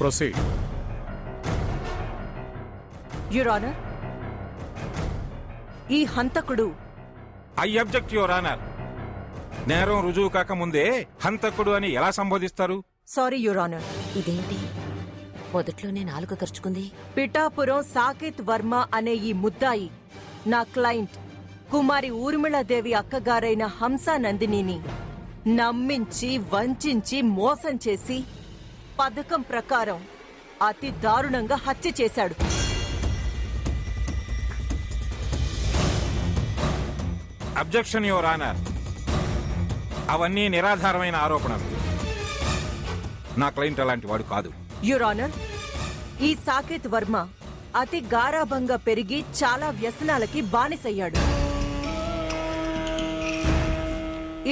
Proceed. Your honour, ఈ హంతకుడు I object your honour. నేరం రుజువు కాకముందే హంతకుడు అని ఎలా సంబోధిస్తారు? Sorry your honour. ఇదేంటి మొదట్లోనే నాలుక ఖర్చుకుంది? పిఠాపురం సాకేత్ వర్మ అనే ఈ ముద్దాయి నా క్లయింట్ కుమారి ఊర్మిళాదేవి అక్కగారైన హంసా నందినిని నమ్మించి వంచించి మోసం చేసి పథకం ప్రకారం అతి దారుణంగా హత్య చేశాడు. Objection your honour. అవన్నీ నిరాధారమైన ఆరోపణలు. నా క్లయింట్ అలాంటి వాడు కాదు. యువర్ ఆనర్, ఈ సాకేత్ వర్మ అతి గారాభంగా పెరిగి చాలా వ్యసనాలకి బానిసయ్యాడు.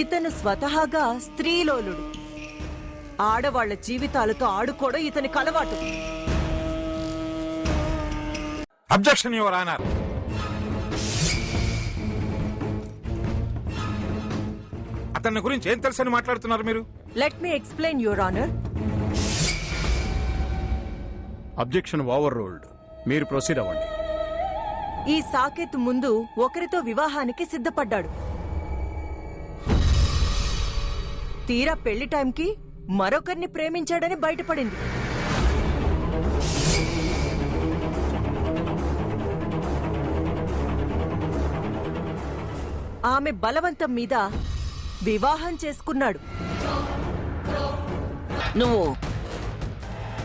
ఇతను స్వతహాగా స్త్రీలోలుడు. ఆడవాళ్ల జీవితాలతో ఆడుకోవడం ఇతనికి అలవాటు. Objection your honour. అతని గురించి ఏం తెలుసని మాట్లాడుతున్నారు మీరు? Let me explain your honour. Objection over ruled. మీరు ప్రొసీడ్ అవ్వండి. ఈ సాకేత్ ముందు ఒకరితో వివాహానికి సిద్ధపడ్డాడు. తీరా పెళ్లి టైంకి మరొకరిని ప్రేమించాడని బయటపడింది. ఆమె బలవంతం మీద వివాహం చేసుకున్నాడు. నువ్వు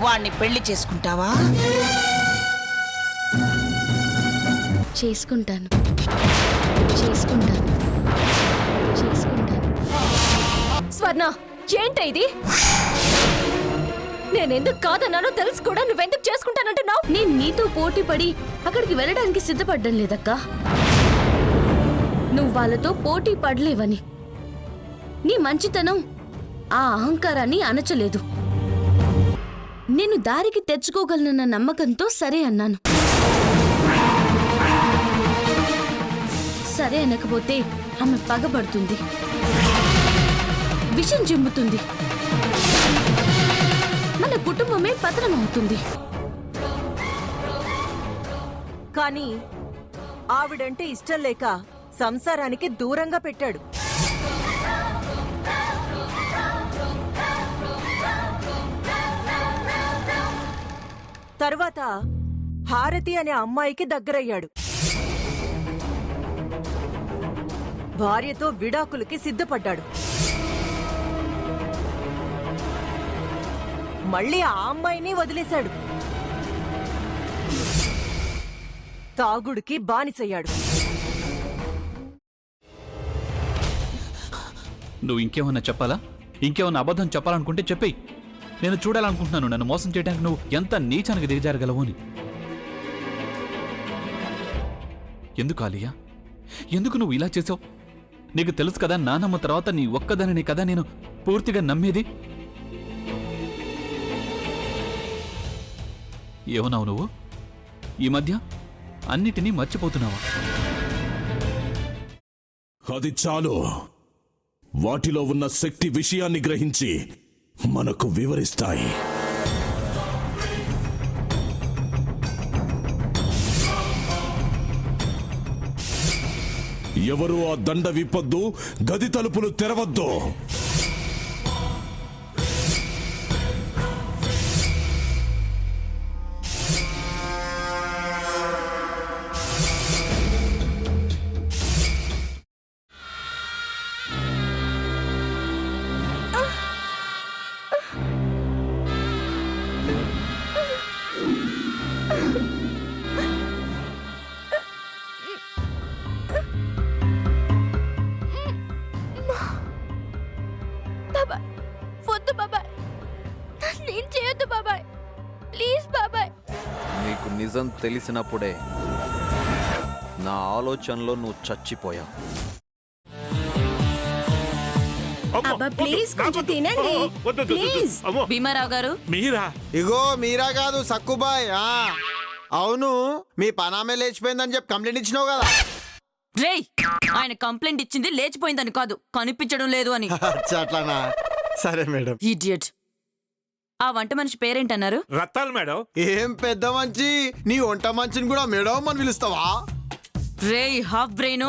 వాణ్ణి పెళ్లి చేసుకుంటావా? చేసుకుంటాను. స్వర్ణ, ఏంట ఇది? నేనెందుకు కాదన్నానో తెలుసు కూడా నువ్వెందుకు చేసుకుంటానంటున్నావు? నేను నీతో పోటీ పడి అక్కడికి వెళ్ళడానికి సిద్ధపడ్డం లేదక్కా. నువ్వు వాళ్ళతో పోటీ పడలేవని, నీ మంచితనం ఆ అహంకారాన్ని అణచలేదు. నేను దారికి తెచ్చుకోగలనన్న నమ్మకంతో సరే అన్నాను. సరే అనకపోతే ఆమె పగబడుతుంది, విషం జిమ్ముతుంది, మన కుటుంబమే పతనం అవుతుంది. కానీ ఆవిడంటే ఇష్టం లేక సంసారానికి దూరంగా పెట్టాడు. తరువాత హారతి అనే అమ్మాయికి దగ్గరయ్యాడు. భార్యతో విడాకులకి సిద్ధపడ్డాడు. మళ్ళీ ఆ అమ్మాయిని వదిలేశాడు. తాగుడికి బానిసయ్యాడు. నువ్వు ఇంకేమన్నా చెప్పాలా? ఇంకేమన్నా అబద్ధం చెప్పాలనుకుంటే చెప్పేయి. నేను చూడాలనుకుంటున్నాను నన్ను మోసం చేయడానికి నువ్వు ఎంత నీచానికి దిగజారగలవు అని. ఎందుకు ఆలియా, ఎందుకు నువ్వు ఇలా చేసావు? నీకు తెలుసు కదా నానమ్మ తర్వాత నీ ఒక్కదానిని కదా నేను పూర్తిగా నమ్మేది. ఏమన్నావు నువ్వు? ఈ మధ్య అన్నిటినీ మర్చిపోతున్నావా? అది చాలు. వాటిలో ఉన్న శక్తి విషయాన్ని గ్రహించి మనకు వివరిస్తాయి. ఎవరు ఆ దండ విప్పొద్దు, గది తలుపులు తెరవద్దు. వద్దు బాబాయ్, నేను చేయొద్దు బాబాయ్, ప్లీజ్ బాబాయ్. నీకు నిజం తెలిసినప్పుడే నా ఆలోచనలో నువ్వు చచ్చిపోయావు. ప్లీజ్ కొంచెం తినండి ప్లీజ్. భీమారావు గారు మీరా? ఇగో మీరా కాదు సక్కుబాయ్. అవును, మీ పనామే లేచిపోయిందని చెప్పి కంప్లైంట్ ఇచ్చినావు కదా. రేయ్, ఆయన కంప్లైంట్ ఇచ్చింది లేచిపోయిందని కాదు, కనిపించడం లేదు అని. అట్లానా? సరే మేడం. ఇడియట్. ఆ వంట మనిషి పేరేంటన్నారు? రత్తాలు మేడం. ఏం పెద్ద మంచి నీ వంట మంచిని కూడా మేడం అని పిలుస్తావా? రేయ్ హాఫ్ బ్రెయిన్,